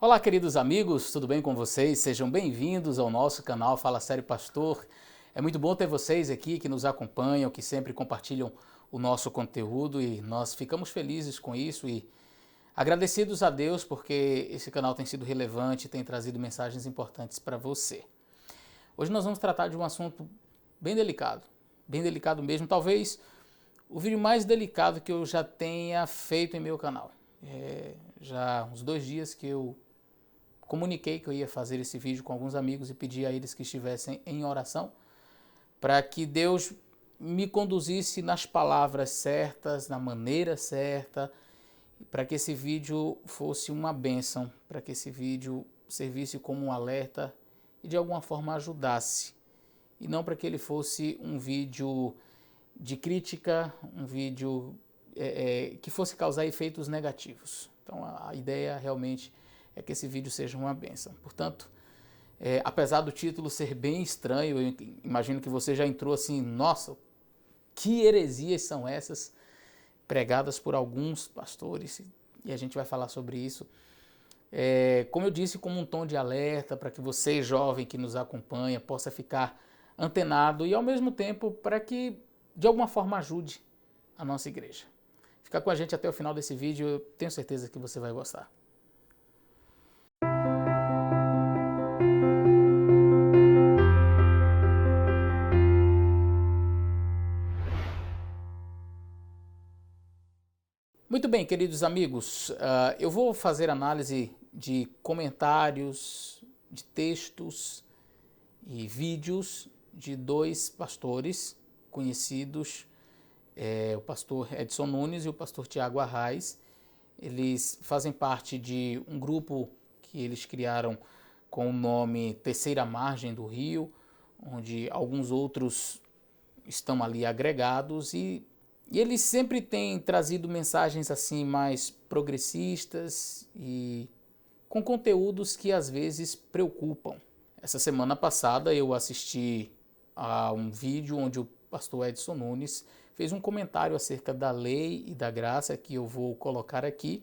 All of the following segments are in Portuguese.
Olá, queridos amigos, tudo bem com vocês? Sejam bem-vindos ao nosso canal Fala Sério Pastor. É muito bom ter vocês aqui que nos acompanham, que sempre compartilham o nosso conteúdo e nós ficamos felizes com isso e agradecidos a Deus porque esse canal tem sido relevante e tem trazido mensagens importantes para você. Hoje nós vamos tratar de um assunto bem delicado mesmo, talvez o vídeo mais delicado que eu já tenha feito em meu canal. Já uns 2 dias que eu comuniquei que eu ia fazer esse vídeo com alguns amigos e pedi a eles que estivessem em oração para que Deus me conduzisse nas palavras certas, na maneira certa, para que esse vídeo fosse uma bênção, para que esse vídeo servisse como um alerta e de alguma forma ajudasse. E não para que ele fosse um vídeo de crítica, um vídeo que fosse causar efeitos negativos. Então a ideia realmente é que esse vídeo seja uma bênção. Portanto, apesar do título ser bem estranho, eu imagino que você já entrou assim, nossa, que heresias são essas pregadas por alguns pastores, e a gente vai falar sobre isso. Como eu disse, como um tom de alerta, para que você, jovem que nos acompanha, possa ficar antenado e ao mesmo tempo para que de alguma forma ajude a nossa igreja. Fica com a gente até o final desse vídeo, eu tenho certeza que você vai gostar. Muito bem, queridos amigos, eu vou fazer análise de comentários, de textos e vídeos de 2 pastores conhecidos, o pastor Edson Nunes e o pastor Tiago Arraes. Eles fazem parte de um grupo que eles criaram com o nome Terceira Margem do Rio, onde alguns outros estão ali agregados e eles sempre têm trazido mensagens assim mais progressistas e com conteúdos que às vezes preocupam. Essa semana passada eu assisti a um vídeo onde o pastor Edson Nunes fez um comentário acerca da lei e da graça que eu vou colocar aqui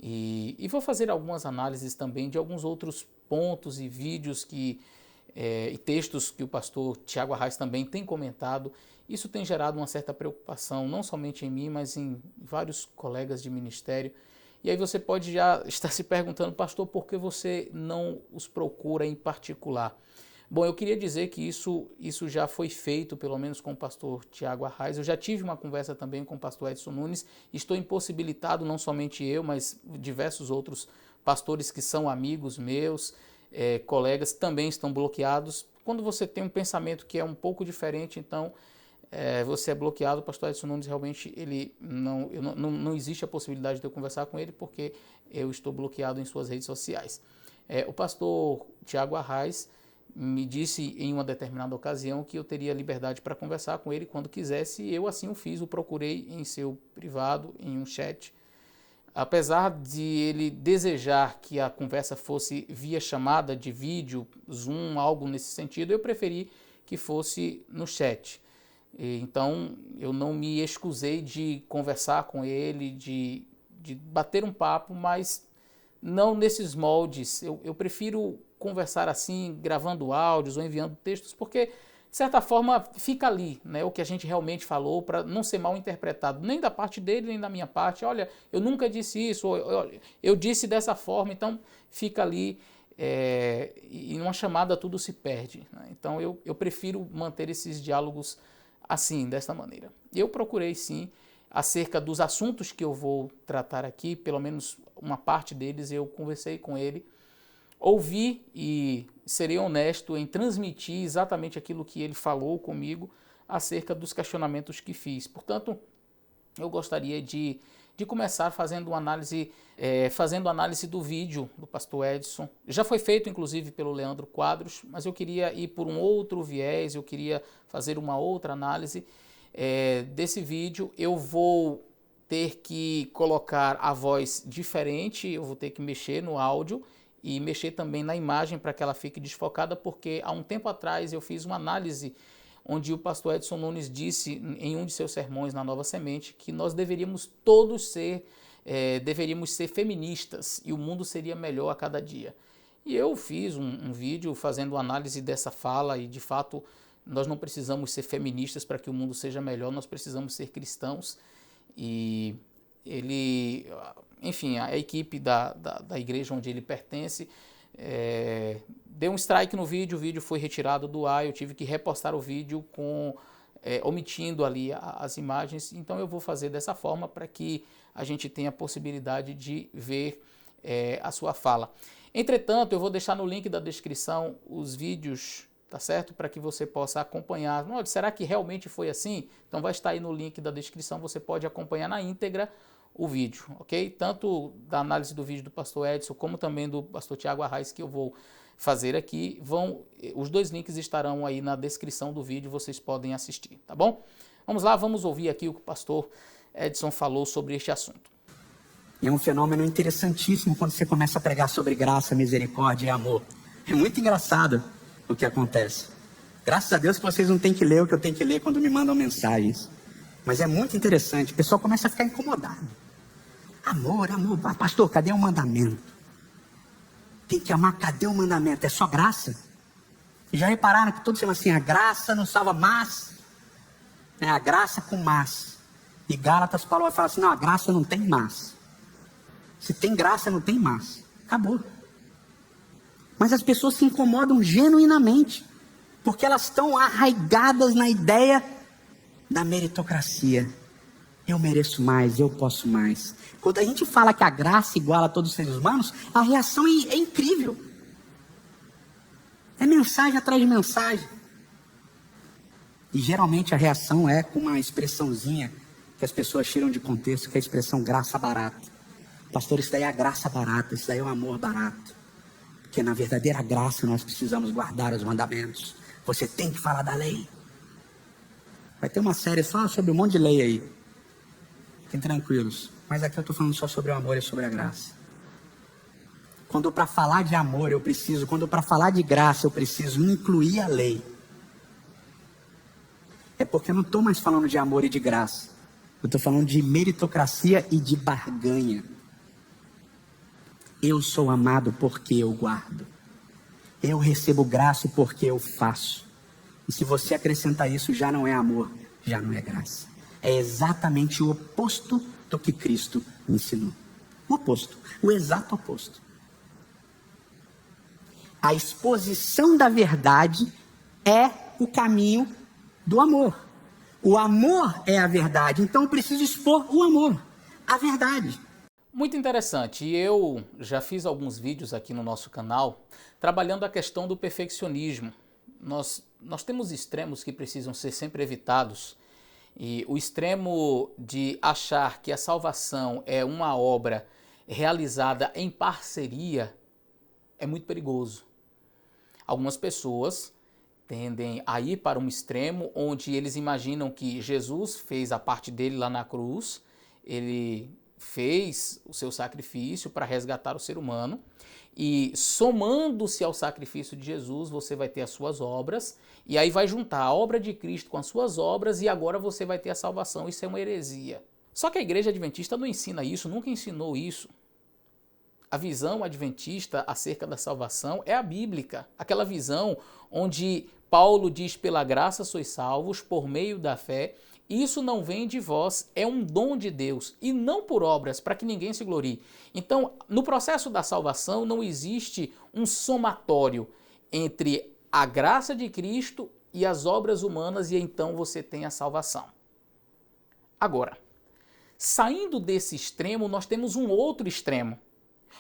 e vou fazer algumas análises também de alguns outros pontos e vídeos e textos que o pastor Tiago Arraes também tem comentado. Isso tem gerado uma certa preocupação, não somente em mim, mas em vários colegas de ministério. E aí você pode já estar se perguntando, pastor, por que você não os procura em particular? Bom, eu queria dizer que isso já foi feito, pelo menos com o pastor Tiago Arraes. Eu já tive uma conversa também com o pastor Edson Nunes. Estou impossibilitado, não somente eu, mas diversos outros pastores que são amigos meus, colegas, também estão bloqueados. Quando você tem um pensamento que é um pouco diferente, então você é bloqueado. O pastor Edson Nunes realmente não existe a possibilidade de eu conversar com ele porque eu estou bloqueado em suas redes sociais. O pastor Tiago Arraes me disse em uma determinada ocasião que eu teria liberdade para conversar com ele quando quisesse e eu assim o fiz, o procurei em seu privado, em um chat. Apesar de ele desejar que a conversa fosse via chamada de vídeo, Zoom, algo nesse sentido, eu preferi que fosse no chat. Então eu não me excusei de conversar com ele, de bater um papo, mas não nesses moldes. Eu prefiro conversar assim, gravando áudios ou enviando textos, porque de certa forma fica ali, né, o que a gente realmente falou, para não ser mal interpretado, nem da parte dele, nem da minha parte. Olha, eu nunca disse isso, ou, eu disse dessa forma, então fica ali e numa chamada tudo se perde, né? Então eu prefiro manter esses diálogos assim, desta maneira. Eu procurei sim, acerca dos assuntos que eu vou tratar aqui, pelo menos uma parte deles eu conversei com ele, ouvi e serei honesto em transmitir exatamente aquilo que ele falou comigo acerca dos questionamentos que fiz. Portanto, eu gostaria de começar fazendo análise do vídeo do pastor Edson. Já foi feito, inclusive, pelo Leandro Quadros, mas eu queria ir por um outro viés, eu queria fazer uma outra análise desse vídeo. Eu vou ter que colocar a voz diferente, eu vou ter que mexer no áudio e mexer também na imagem para que ela fique desfocada, porque há um tempo atrás eu fiz uma análise onde o pastor Edson Nunes disse em um de seus sermões na Nova Semente que nós deveríamos todos ser deveríamos ser feministas e o mundo seria melhor a cada dia. E eu fiz um vídeo fazendo análise dessa fala e, de fato, nós não precisamos ser feministas para que o mundo seja melhor, nós precisamos ser cristãos. E enfim, a equipe da igreja onde ele pertence deu um strike no vídeo, o vídeo foi retirado do ar, eu tive que repostar o vídeo omitindo ali as imagens. Então eu vou fazer dessa forma para que a gente tenha a possibilidade de ver a sua fala. Entretanto, eu vou deixar no link da descrição os vídeos, tá certo? Para que você possa acompanhar. Será que realmente foi assim? Então vai estar aí no link da descrição, você pode acompanhar na íntegra o vídeo, ok? Tanto da análise do vídeo do pastor Edson, como também do pastor Tiago Arraes, que eu vou fazer aqui. Os dois links estarão aí na descrição do vídeo, vocês podem assistir, tá bom? Vamos lá, vamos ouvir aqui o que o pastor Edson falou sobre este assunto. É um fenômeno interessantíssimo quando você começa a pregar sobre graça, misericórdia e amor. É muito engraçado o que acontece. Graças a Deus que vocês não têm que ler o que eu tenho que ler quando me mandam mensagens. Mas é muito interessante, o pessoal começa a ficar incomodado. Amor, amor, pastor, cadê o mandamento? Tem que amar, cadê o mandamento? É só graça? E já repararam que todos chamam assim, a graça não salva, mas... A graça com mas. E Gálatas Paulo vai falar assim, não, a graça não tem mas. Se tem graça, não tem mas. Acabou. Mas as pessoas se incomodam genuinamente, porque elas estão arraigadas na ideia da meritocracia. Eu mereço mais, eu posso mais. Quando a gente fala que a graça iguala a todos os seres humanos, a reação é incrível. É mensagem atrás de mensagem. E geralmente a reação é com uma expressãozinha que as pessoas tiram de contexto, que é a expressão graça barata. Pastor, isso daí é a graça barata, isso daí é o amor barato. Porque na verdadeira graça nós precisamos guardar os mandamentos. Você tem que falar da lei. Vai ter uma série só sobre um monte de lei aí. Fiquem tranquilos. Mas aqui eu estou falando só sobre o amor e sobre a graça. Quando para falar de amor quando para falar de graça eu preciso incluir a lei. É porque eu não estou mais falando de amor e de graça. Eu estou falando de meritocracia e de barganha. Eu sou amado porque eu guardo. Eu recebo graça porque eu faço. E se você acrescentar isso, já não é amor, já não é graça. É exatamente o oposto do que Cristo ensinou. O oposto, o exato oposto. A exposição da verdade é o caminho do amor. O amor é a verdade, então eu preciso expor o amor, a verdade. Muito interessante, e eu já fiz alguns vídeos aqui no nosso canal trabalhando a questão do perfeccionismo. Nós temos extremos que precisam ser sempre evitados, e o extremo de achar que a salvação é uma obra realizada em parceria é muito perigoso. Algumas pessoas tendem a ir para um extremo onde eles imaginam que Jesus fez a parte dele lá na cruz, ele fez o seu sacrifício para resgatar o ser humano, e somando-se ao sacrifício de Jesus, você vai ter as suas obras, e aí vai juntar a obra de Cristo com as suas obras, e agora você vai ter a salvação. Isso é uma heresia. Só que a igreja adventista não ensina isso, nunca ensinou isso. A visão adventista acerca da salvação é a bíblica, aquela visão onde Paulo diz, pela graça sois salvos, por meio da fé. Isso não vem de vós, é um dom de Deus, e não por obras, para que ninguém se glorie. Então, no processo da salvação, não existe um somatório entre a graça de Cristo e as obras humanas, e então você tem a salvação. Agora, saindo desse extremo, nós temos um outro extremo.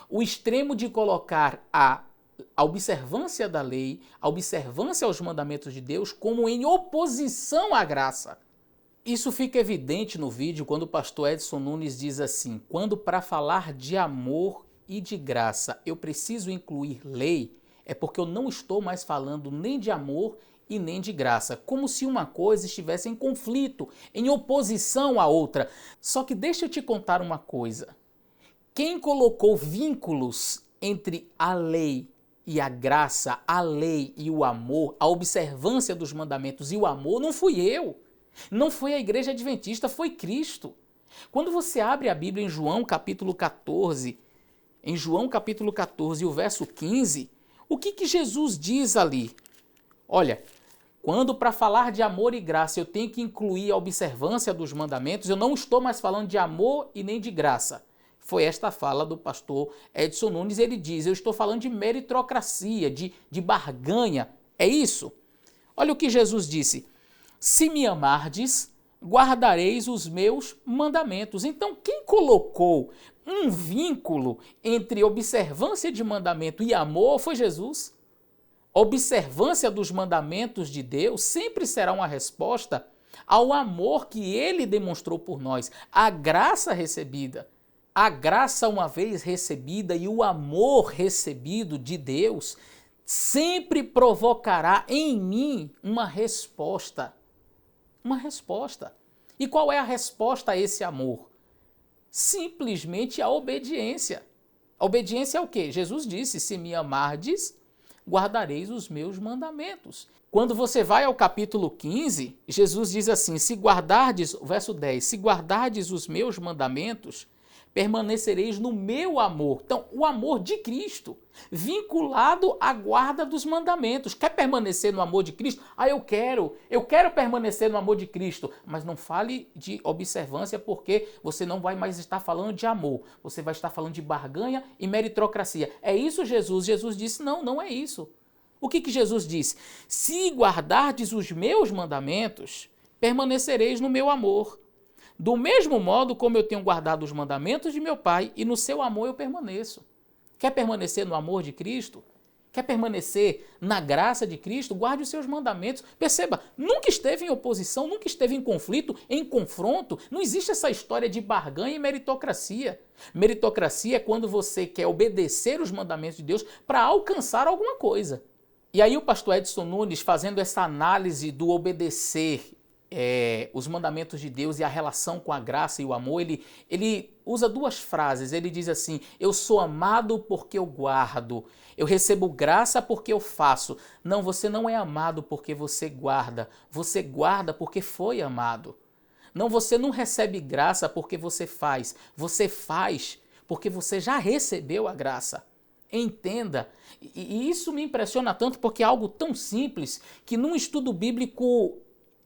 O extremo de colocar a observância da lei, a observância aos mandamentos de Deus, como em oposição à graça. Isso fica evidente no vídeo quando o pastor Edson Nunes diz assim: quando para falar de amor e de graça eu preciso incluir lei, é porque eu não estou mais falando nem de amor e nem de graça, como se uma coisa estivesse em conflito, em oposição à outra. Só que deixa eu te contar uma coisa. Quem colocou vínculos entre a lei e a graça, a lei e o amor, a observância dos mandamentos e o amor, não fui eu. Não foi a igreja adventista, foi Cristo. Quando você abre a Bíblia em João capítulo 14, e o verso 15, o que Jesus diz ali? Olha, quando para falar de amor e graça eu tenho que incluir a observância dos mandamentos, eu não estou mais falando de amor e nem de graça. Foi esta a fala do pastor Edson Nunes. Ele diz, eu estou falando de meritocracia, de barganha. É isso? Olha o que Jesus disse. Se me amardes, guardareis os meus mandamentos. Então, quem colocou um vínculo entre observância de mandamento e amor foi Jesus. Observância dos mandamentos de Deus sempre será uma resposta ao amor que ele demonstrou por nós, a graça recebida. A graça uma vez recebida e o amor recebido de Deus sempre provocará em mim uma resposta. Uma resposta. E qual é a resposta a esse amor? Simplesmente a obediência. A obediência é o quê? Jesus disse, se me amardes, guardareis os meus mandamentos. Quando você vai ao capítulo 15, Jesus diz assim, se guardardes, verso 10, se guardardes os meus mandamentos, permanecereis no meu amor. Então, o amor de Cristo, vinculado à guarda dos mandamentos. Quer permanecer no amor de Cristo? Eu quero permanecer no amor de Cristo. Mas não fale de observância, porque você não vai mais estar falando de amor. Você vai estar falando de barganha e meritocracia. É isso, Jesus? Jesus disse, não é isso. O que Jesus disse? Se guardardes os meus mandamentos, permanecereis no meu amor. Do mesmo modo como eu tenho guardado os mandamentos de meu Pai, e no seu amor eu permaneço. Quer permanecer no amor de Cristo? Quer permanecer na graça de Cristo? Guarde os seus mandamentos. Perceba, nunca esteve em oposição, nunca esteve em conflito, em confronto. Não existe essa história de barganha e meritocracia. Meritocracia é quando você quer obedecer os mandamentos de Deus para alcançar alguma coisa. E aí o pastor Edson Nunes, fazendo essa análise do obedecer os mandamentos de Deus e a relação com a graça e o amor, ele usa duas frases. Ele diz assim, eu sou amado porque eu guardo, eu recebo graça porque eu faço. Não, você não é amado porque você guarda porque foi amado. Não, você não recebe graça porque você faz porque você já recebeu a graça. Entenda, e isso me impressiona tanto porque é algo tão simples que num estudo bíblico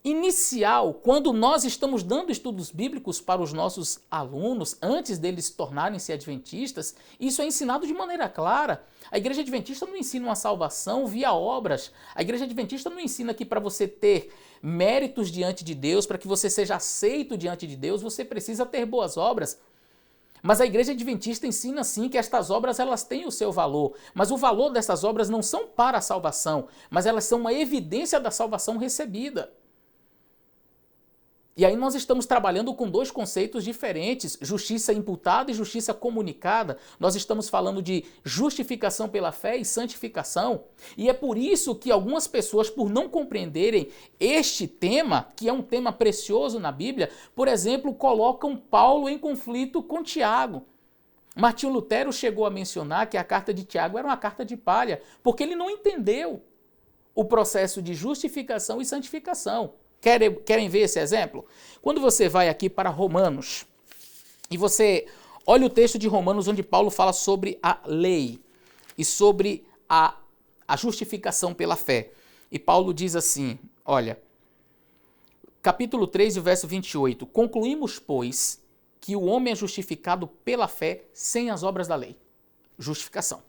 inicial, quando nós estamos dando estudos bíblicos para os nossos alunos, antes deles tornarem-se adventistas, isso é ensinado de maneira clara. A igreja adventista não ensina uma salvação via obras. A igreja adventista não ensina que para você ter méritos diante de Deus, para que você seja aceito diante de Deus, você precisa ter boas obras. Mas a igreja adventista ensina sim que estas obras elas têm o seu valor, mas o valor dessas obras não são para a salvação, mas elas são uma evidência da salvação recebida. E aí nós estamos trabalhando com dois conceitos diferentes, justiça imputada e justiça comunicada. Nós estamos falando de justificação pela fé e santificação. E é por isso que algumas pessoas, por não compreenderem este tema, que é um tema precioso na Bíblia, por exemplo, colocam Paulo em conflito com Tiago. Martinho Lutero chegou a mencionar que a carta de Tiago era uma carta de palha, porque ele não entendeu o processo de justificação e santificação. Querem ver esse exemplo? Quando você vai aqui para Romanos e você olha o texto de Romanos onde Paulo fala sobre a lei e sobre a justificação pela fé. E Paulo diz assim, olha, capítulo 3, verso 28, concluímos, pois, que o homem é justificado pela fé sem as obras da lei. Justificação.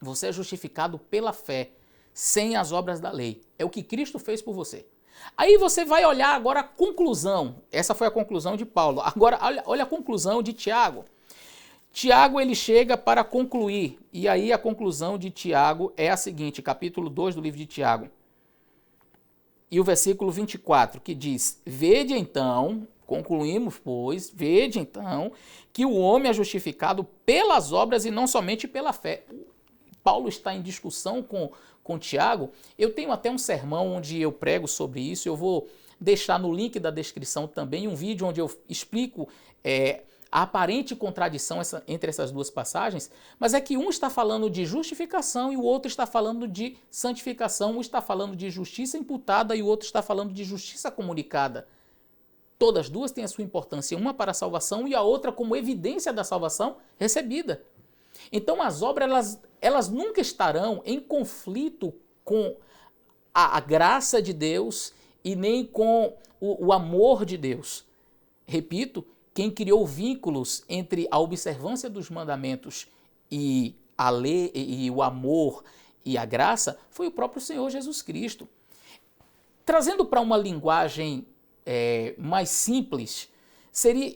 Você é justificado pela fé sem as obras da lei. É o que Cristo fez por você. Aí você vai olhar agora a conclusão. Essa foi a conclusão de Paulo. Agora olha a conclusão de Tiago. Tiago ele chega para concluir. E aí a conclusão de Tiago é a seguinte, capítulo 2 do livro de Tiago. E o versículo 24, que diz, vede então, concluímos, pois, vede então, que o homem é justificado pelas obras e não somente pela fé. Paulo está em discussão com Tiago. Eu tenho até um sermão onde eu prego sobre isso. Eu vou deixar no link da descrição também um vídeo onde eu explico a aparente contradição entre essas duas passagens, mas é que um está falando de justificação e o outro está falando de santificação. Um está falando de justiça imputada e o outro está falando de justiça comunicada. Todas duas têm a sua importância, uma para a salvação e a outra como evidência da salvação recebida. Então as obras, elas nunca estarão em conflito com a graça de Deus e nem com o amor de Deus. Repito, quem criou vínculos entre a observância dos mandamentos e a lei e o amor e a graça foi o próprio Senhor Jesus Cristo. Trazendo para uma linguagem mais simples,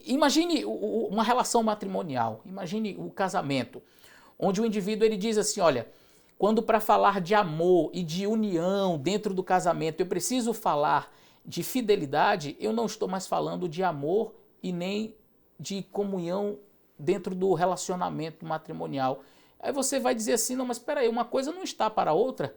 imagine uma relação matrimonial, imagine o casamento, onde o indivíduo ele diz assim, olha, quando para falar de amor e de união dentro do casamento eu preciso falar de fidelidade, eu não estou mais falando de amor e nem de comunhão dentro do relacionamento matrimonial. Aí você vai dizer assim, não, mas espera aí, uma coisa não está para a outra.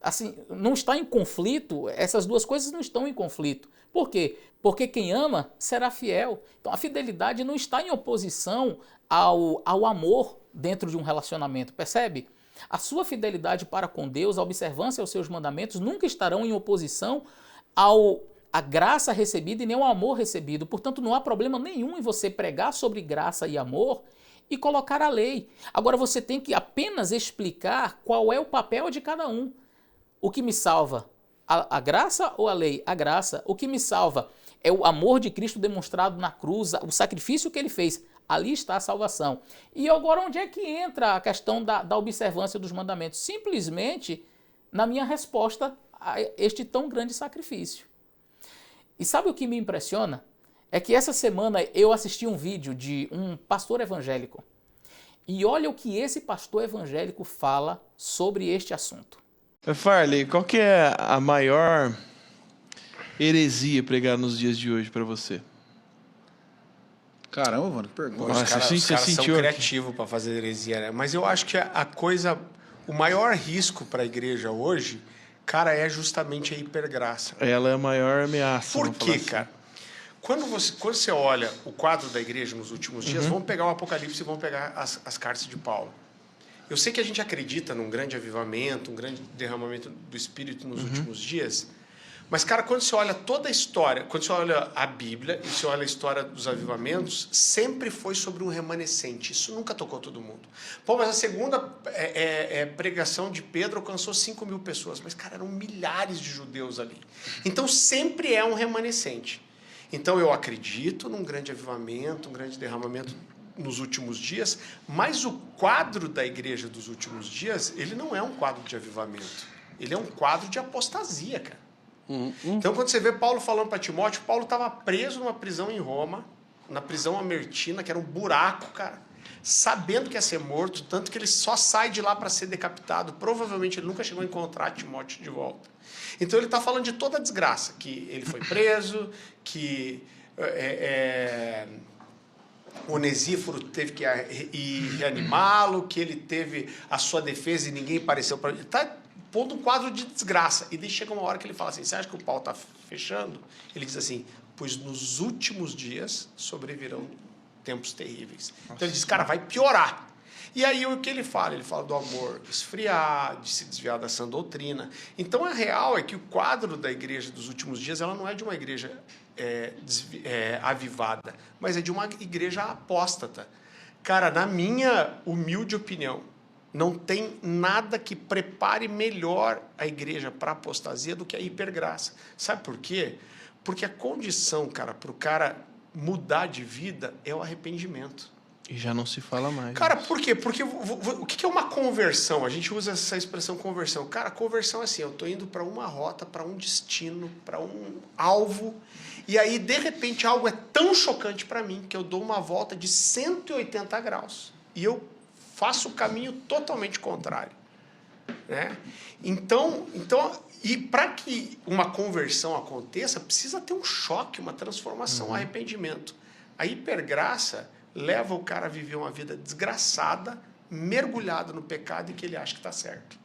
Assim, não está em conflito, essas duas coisas não estão em conflito. Por quê? Porque quem ama será fiel. Então a fidelidade não está em oposição ao amor dentro de um relacionamento, percebe? A sua fidelidade para com Deus, a observância aos seus mandamentos nunca estarão em oposição à graça recebida e nem ao amor recebido. Portanto, não há problema nenhum em você pregar sobre graça e amor e colocar a lei. Agora você tem que apenas explicar qual é o papel de cada um. O que me salva? A graça ou a lei? A graça. O que me salva é o amor de Cristo demonstrado na cruz, o sacrifício que ele fez. Ali está a salvação. E agora onde é que entra a questão da observância dos mandamentos? Simplesmente na minha resposta a este tão grande sacrifício. E sabe o que me impressiona? É que essa semana eu assisti um vídeo de um pastor evangélico. E olha o que esse pastor evangélico fala sobre este assunto. Farley, qual que é a maior heresia pregada nos dias de hoje para você? Caramba, mano, que pergunta. Os caras são criativos para fazer heresia, né? Mas eu acho que o maior risco para a igreja hoje, cara, é justamente a hipergraça. Ela é a maior ameaça. Por quê, cara? Quando você olha o quadro da igreja nos últimos dias, vamos pegar o Apocalipse e vamos pegar as cartas de Paulo. Eu sei que a gente acredita num grande avivamento, um grande derramamento do Espírito nos últimos dias, mas, cara, quando você olha toda a história, quando você olha a Bíblia e você olha a história dos avivamentos, sempre foi sobre um remanescente. Isso nunca tocou todo mundo. Pô, mas a segunda pregação de Pedro alcançou 5.000 pessoas. Mas, cara, eram milhares de judeus ali. Então, sempre é um remanescente. Então, eu acredito num grande avivamento, um grande derramamento nos últimos dias, mas o quadro da igreja dos últimos dias, ele não é um quadro de avivamento. Ele é um quadro de apostasia, cara. Então, quando você vê Paulo falando para Timóteo, Paulo estava preso numa prisão em Roma, na prisão Amertina, que era um buraco, cara, sabendo que ia ser morto, tanto que ele só sai de lá para ser decapitado. Provavelmente ele nunca chegou a encontrar Timóteo de volta. Então, ele está falando de toda a desgraça, que ele foi preso, que Onesíforo teve que ir reanimá-lo, que ele teve a sua defesa e ninguém apareceu para ele. Está pondo um quadro de desgraça. E daí chega uma hora que ele fala assim, você acha que o pau está fechando? Ele diz assim, pois nos últimos dias sobrevirão tempos terríveis. Nossa. Então ele diz, cara, vai piorar. E aí o que ele fala? Ele fala do amor esfriar, de se desviar da sã doutrina. Então a real é que o quadro da igreja dos últimos dias, ela não é de uma igreja avivada, mas é de uma igreja apóstata. Cara, na minha humilde opinião, não tem nada que prepare melhor a igreja para a apostasia do que a hipergraça. Sabe por quê? Porque a condição, cara, para o cara mudar de vida é o arrependimento. E já não se fala mais. Cara, por quê? Porque o que é uma conversão? A gente usa essa expressão conversão. Cara, conversão é assim, eu estou indo para uma rota, para um destino, para um alvo, e aí, de repente, algo é tão chocante para mim que eu dou uma volta de 180 graus. E eu faço o caminho totalmente contrário. Né? Então, e para que uma conversão aconteça, precisa ter um choque, uma transformação, um arrependimento. A hipergraça leva o cara a viver uma vida desgraçada, mergulhado no pecado e que ele acha que está certo.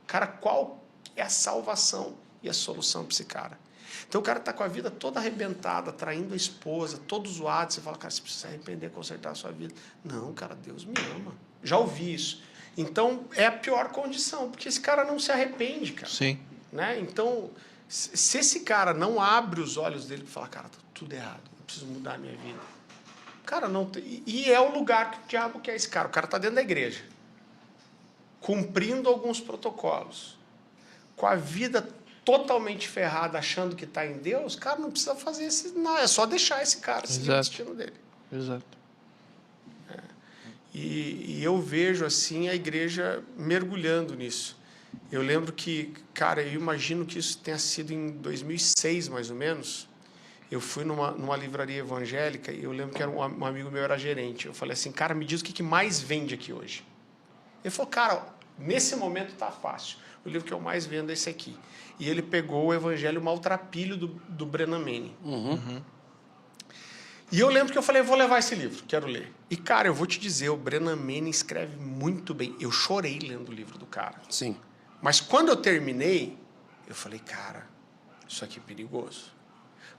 Cara, qual é a salvação e a solução para esse cara? Então o cara está com a vida toda arrebentada, traindo a esposa, todo zoado. Você fala, cara, você precisa se arrepender, consertar a sua vida. Não, cara, Deus me ama. Já ouvi isso. Então é a pior condição, porque esse cara não se arrepende, cara. Sim. Né? Então, se esse cara não abre os olhos dele e fala, cara, tudo errado, eu preciso mudar a minha vida. Cara, não tem... E é o lugar que o diabo quer esse cara. O cara está dentro da igreja, cumprindo alguns protocolos, com a vida totalmente ferrada, achando que está em Deus. Cara, não precisa fazer isso, não. É só deixar esse cara seguir o destino dele. Exato. E eu vejo, assim, a igreja mergulhando nisso. Eu lembro que, cara, eu imagino que isso tenha sido em 2006, mais ou menos. Eu fui numa livraria evangélica e eu lembro que era um amigo meu era gerente. Eu falei assim, cara, me diz o que mais vende aqui hoje. Ele falou, cara, nesse momento tá fácil. O livro que eu mais vendo é esse aqui. E ele pegou o Evangelho Maltrapilho do Brennan Manning. E eu lembro que eu falei, vou levar esse livro, quero ler. E, cara, eu vou te dizer, o Brennan Manning escreve muito bem. Eu chorei lendo o livro do cara. Sim. Mas quando eu terminei, eu falei, cara, isso aqui é perigoso.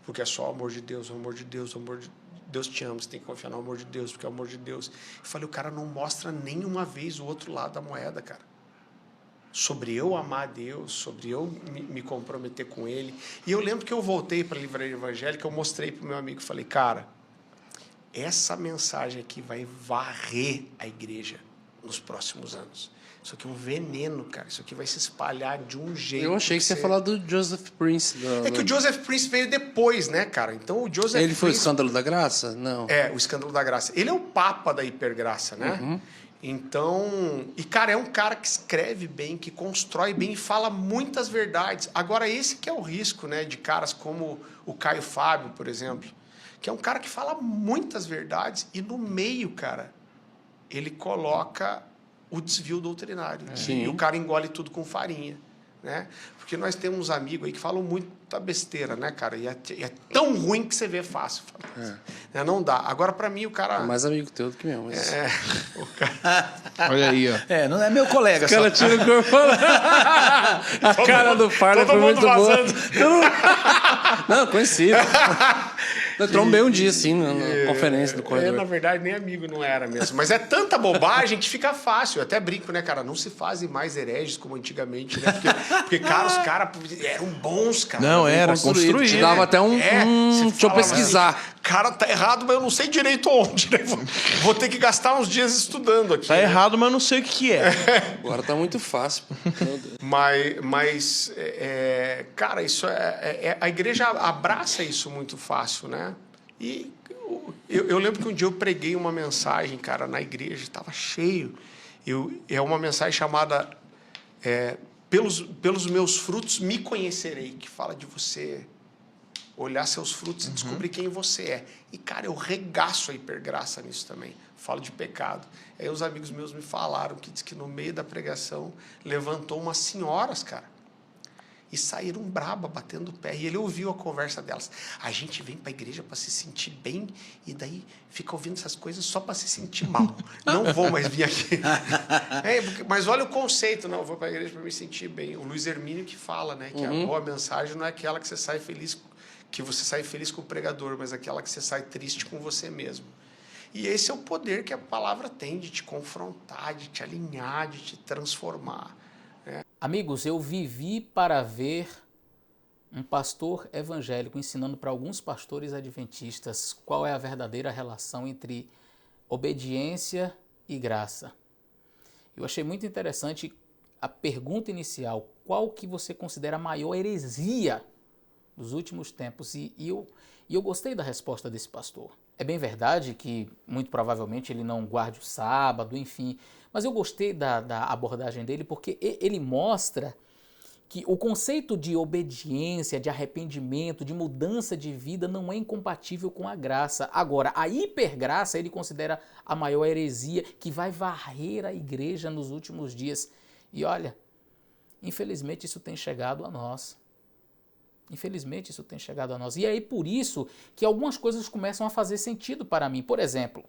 Porque é só o amor de Deus, o amor de Deus, o amor de Deus te ama, você tem que confiar no amor de Deus, porque é o amor de Deus. Eu falei, o cara não mostra nenhuma vez o outro lado da moeda, cara. Sobre eu amar a Deus, sobre eu me comprometer com Ele. E eu lembro que eu voltei para a livraria evangélica, eu mostrei para o meu amigo, falei, cara, essa mensagem aqui vai varrer a igreja nos próximos anos. Isso aqui é um veneno, cara. Isso aqui vai se espalhar de um jeito. Eu achei que você ia falar do Joseph Prince. É que o Joseph Prince veio depois, né, cara? Então o Joseph Ele foi o Prince... escândalo da graça? Não. É, o escândalo da graça. Ele é o papa da hipergraça, né? Então... E, cara, é um cara que escreve bem, que constrói bem e fala muitas verdades. Agora, esse que é o risco, né? De caras como o Caio Fábio, por exemplo. Que é um cara que fala muitas verdades e no meio, cara, ele coloca o desvio doutrinário. E o cara engole tudo com farinha, né? Porque nós temos amigos aí que falam muita besteira, né, cara? E é tão ruim que você vê fácil. Né? Não dá. Agora, pra mim, o cara... É mais amigo teu do que meu. Mas... o cara... Olha aí, ó. Não é meu colega. O cara tira o corpo. A cara do Farley foi muito boa. Não, conhecido. Eu trombei um dia, assim, na conferência do corredor. Na verdade, nem amigo não era mesmo. Mas é tanta bobagem que fica fácil. Eu até brinco, né, cara? Não se fazem mais hereges como antigamente, né? Porque cara, os caras eram bons, cara. Não, era construído. Te dava até deixa eu pesquisar. Assim, cara, tá errado, mas eu não sei direito onde, né? Vou ter que gastar uns dias estudando aqui. Tá errado, mas não sei o que é. Agora tá muito fácil. Mas cara, isso a igreja abraça isso muito fácil, né? E eu lembro que um dia eu preguei uma mensagem, cara, na igreja, estava cheio. É uma mensagem chamada pelos meus frutos me conhecerei, que fala de você olhar seus frutos e descobrir quem você é. E, cara, eu regaço a hipergraça nisso também. Falo de pecado. Aí os amigos meus me falaram que diz que no meio da pregação levantou umas senhoras, cara, e saíram braba, batendo o pé. E ele ouviu a conversa delas. A gente vem para a igreja para se sentir bem e daí fica ouvindo essas coisas só para se sentir mal. Não vou mais vir aqui. Mas olha o conceito. Não, eu vou para a igreja para me sentir bem. O Luiz Hermínio que fala, né, que a boa mensagem não é aquela que você sai feliz com o pregador, mas aquela que você sai triste com você mesmo. E esse é o poder que a palavra tem de te confrontar, de te alinhar, de te transformar. Amigos, eu vivi para ver um pastor evangélico ensinando para alguns pastores adventistas qual é a verdadeira relação entre obediência e graça. Eu achei muito interessante a pergunta inicial, qual que você considera a maior heresia dos últimos tempos? E eu gostei da resposta desse pastor. É bem verdade que, muito provavelmente, ele não guarde o sábado, enfim, mas eu gostei da abordagem dele porque ele mostra que o conceito de obediência, de arrependimento, de mudança de vida não é incompatível com a graça. Agora, a hipergraça ele considera a maior heresia que vai varrer a igreja nos últimos dias. E olha, infelizmente isso tem chegado a nós. Infelizmente isso tem chegado a nós. E é aí por isso que algumas coisas começam a fazer sentido para mim. Por exemplo,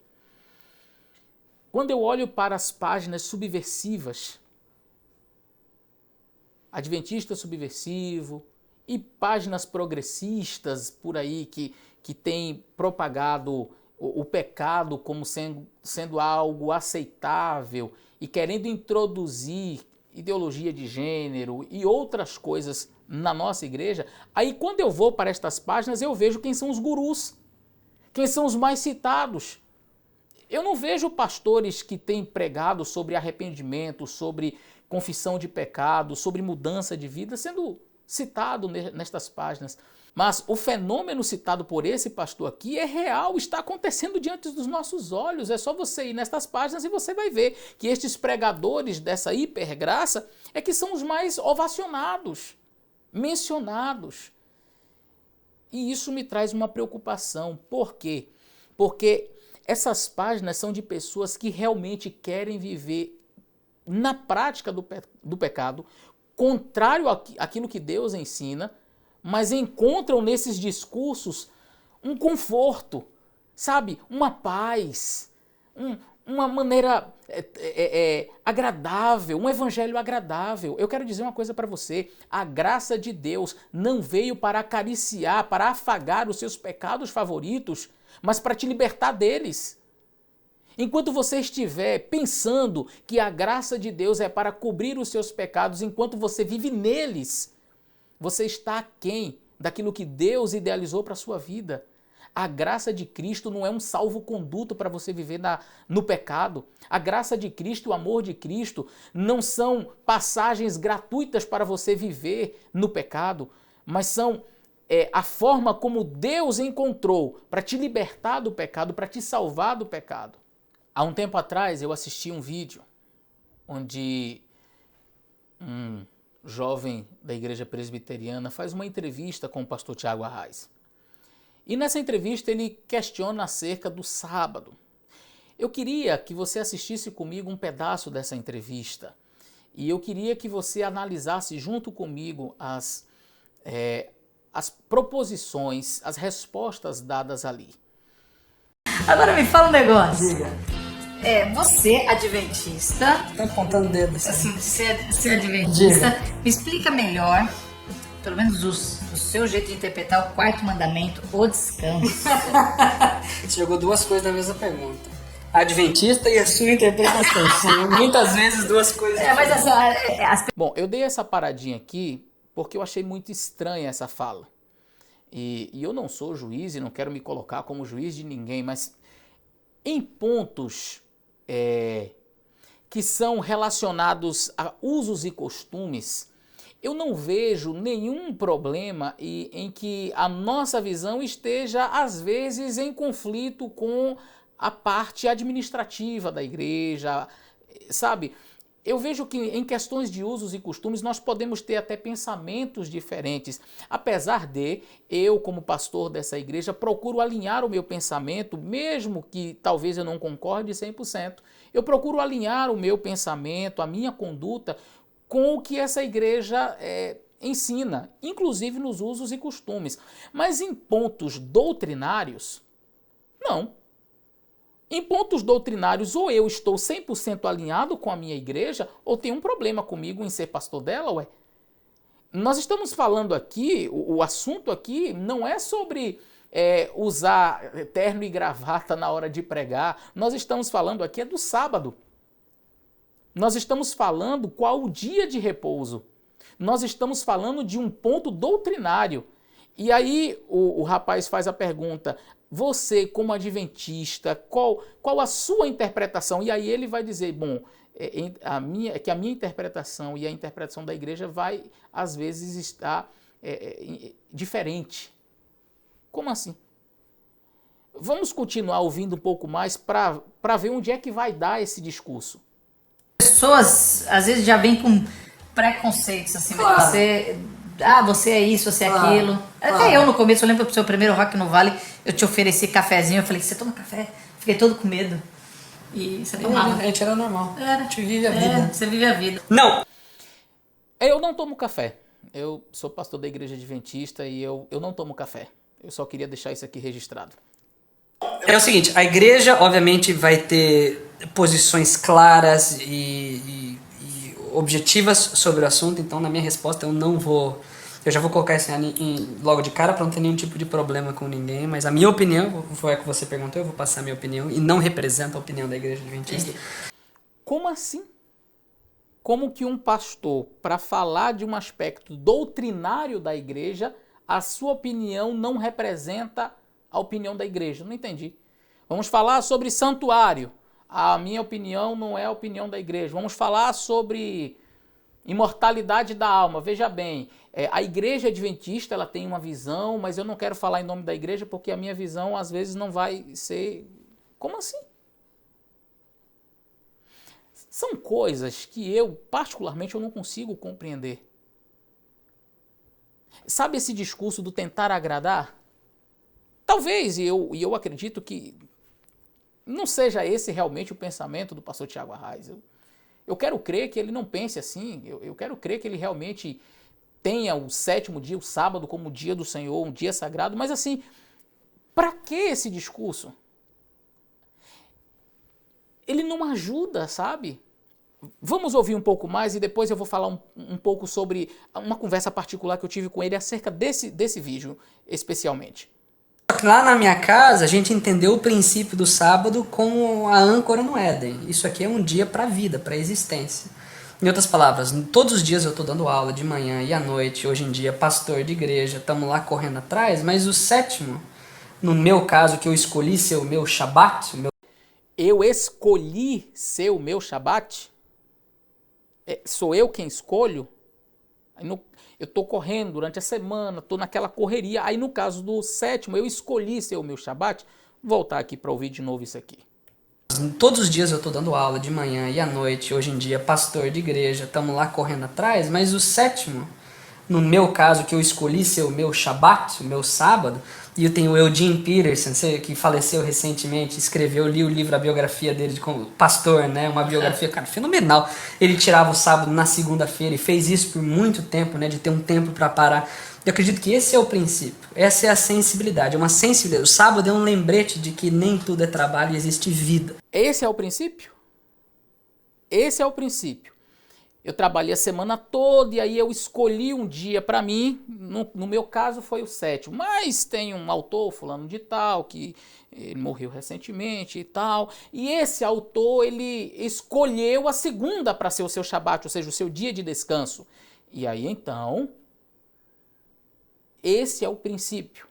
quando eu olho para as páginas subversivas, Adventista Subversivo e páginas progressistas por aí que têm propagado o pecado como sendo algo aceitável e querendo introduzir ideologia de gênero e outras coisas na nossa igreja, aí quando eu vou para estas páginas eu vejo quem são os gurus, quem são os mais citados. Eu não vejo pastores que têm pregado sobre arrependimento, sobre confissão de pecado, sobre mudança de vida sendo citado nestas páginas. Mas o fenômeno citado por esse pastor aqui é real, está acontecendo diante dos nossos olhos. É só você ir nestas páginas e você vai ver que estes pregadores dessa hipergraça é que são os mais ovacionados, mencionados. E isso me traz uma preocupação. Por quê? Porque essas páginas são de pessoas que realmente querem viver na prática do pecado, contrário àquilo que Deus ensina, mas encontram nesses discursos um conforto, sabe? Uma paz, uma maneira agradável, um evangelho agradável. Eu quero dizer uma coisa para você, a graça de Deus não veio para acariciar, para afagar os seus pecados favoritos, mas para te libertar deles. Enquanto você estiver pensando que a graça de Deus é para cobrir os seus pecados, enquanto você vive neles, você está aquém daquilo que Deus idealizou para a sua vida. A graça de Cristo não é um salvo-conduto para você viver no pecado. A graça de Cristo, o amor de Cristo, não são passagens gratuitas para você viver no pecado, mas são a forma como Deus encontrou para te libertar do pecado, para te salvar do pecado. Há um tempo atrás eu assisti um vídeo onde um jovem da igreja presbiteriana faz uma entrevista com o pastor Tiago Arraes. E nessa entrevista ele questiona acerca do sábado. Eu queria que você assistisse comigo um pedaço dessa entrevista e eu queria que você analisasse junto comigo as proposições, as respostas dadas ali. Agora me fala um negócio. Diga. Você, adventista... Tá apontando o dedo. Assim, você adventista, me explica melhor, pelo menos o seu jeito de interpretar o quarto mandamento, o descanso. Você jogou duas coisas na mesma pergunta. Adventista e a sua interpretação. São muitas vezes duas coisas. Mas Bom, eu dei essa paradinha aqui porque eu achei muito estranha essa fala. E eu não sou juiz e não quero me colocar como juiz de ninguém, mas em pontos que são relacionados a usos e costumes, eu não vejo nenhum problema em que a nossa visão esteja, às vezes, em conflito com a parte administrativa da igreja, sabe? Eu vejo que em questões de usos e costumes nós podemos ter até pensamentos diferentes, apesar de eu, como pastor dessa igreja, procuro alinhar o meu pensamento, mesmo que talvez eu não concorde 100%, eu procuro alinhar o meu pensamento, a minha conduta, com o que essa igreja ensina, inclusive nos usos e costumes. Mas em pontos doutrinários, não. Em pontos doutrinários, ou eu estou 100% alinhado com a minha igreja, ou tem um problema comigo em ser pastor dela, ué. Nós estamos falando aqui, o assunto aqui não é sobre usar terno e gravata na hora de pregar. Nós estamos falando aqui do sábado. Nós estamos falando qual o dia de repouso. Nós estamos falando de um ponto doutrinário. E aí o rapaz faz a pergunta... Você, como adventista, qual a sua interpretação? E aí ele vai dizer, bom, que a minha interpretação e a interpretação da igreja vai, às vezes, estar diferente. Como assim? Vamos continuar ouvindo um pouco mais para ver onde é que vai dar esse discurso. Pessoas, às vezes, já vêm com preconceitos, assim, Claro. Você é isso, você é aquilo. Até eu no começo, eu lembro pro seu primeiro Rock no Vale, eu te ofereci cafezinho, eu falei, você toma café? Fiquei todo com medo. E você tomava. A gente era normal. Era. A gente vive a vida. Você vive a vida. Não! Eu não tomo café. Eu sou pastor da igreja adventista e eu não tomo café. Eu só queria deixar isso aqui registrado. É o seguinte, a igreja obviamente vai ter posições claras e objetivas sobre o assunto, então na minha resposta eu já vou colocar isso logo de cara para não ter nenhum tipo de problema com ninguém, mas a minha opinião, foi a que você perguntou, eu vou passar a minha opinião e não representa a opinião da igreja adventista. Como assim? como que um pastor, para falar de um aspecto doutrinário da igreja, a sua opinião não representa a opinião da igreja? Não entendi. Vamos falar sobre santuário. A minha opinião não é a opinião da igreja. Vamos falar sobre imortalidade da alma. Veja bem, a igreja adventista ela tem uma visão, mas eu não quero falar em nome da igreja porque a minha visão às vezes não vai ser... Como assim? São coisas que eu, particularmente, eu não consigo compreender. Sabe esse discurso do tentar agradar? Talvez, e eu acredito que não seja esse realmente o pensamento do pastor Tiago Arraes. Eu quero crer que ele não pense assim, eu quero crer que ele realmente tenha o sétimo dia, o sábado, como o dia do Senhor, um dia sagrado, mas assim, para que esse discurso? Ele não ajuda, sabe? Vamos ouvir um pouco mais e depois eu vou falar um pouco sobre uma conversa particular que eu tive com ele acerca desse vídeo, especialmente. Lá na minha casa, a gente entendeu o princípio do sábado como a âncora no Éden. Isso aqui é um dia para a vida, para a existência. Em outras palavras, todos os dias eu estou dando aula, de manhã e à noite, hoje em dia, pastor de igreja, estamos lá correndo atrás, mas o sétimo, no meu caso, que eu escolhi ser o meu Shabat... Eu escolhi ser o meu Shabat? Sou eu quem escolho? Eu estou correndo durante a semana, estou naquela correria. Aí no caso do sétimo, eu escolhi ser o meu Shabat. Vou voltar aqui para ouvir de novo isso aqui. Todos os dias eu estou dando aula, de manhã e à noite, hoje em dia, pastor de igreja, estamos lá correndo atrás, mas o sétimo, no meu caso, que eu escolhi ser o meu Shabat, o meu sábado, e eu tenho o Eugene Peterson, que faleceu recentemente, escreveu, li o livro, a biografia dele como pastor, né? Uma biografia, cara, fenomenal. Ele tirava o sábado na segunda-feira e fez isso por muito tempo, né? De ter um tempo para parar. Eu acredito que esse é o princípio, essa é a sensibilidade, uma sensibilidade. O sábado é um lembrete de que nem tudo é trabalho e existe vida. Esse é o princípio? Esse é o princípio. Eu trabalhei a semana toda e aí eu escolhi um dia para mim, no meu caso foi o sétimo, mas tem um autor, fulano de tal, que ele morreu recentemente e tal, e esse autor ele escolheu a segunda para ser o seu Shabat, ou seja, o seu dia de descanso. E aí então, esse é o princípio.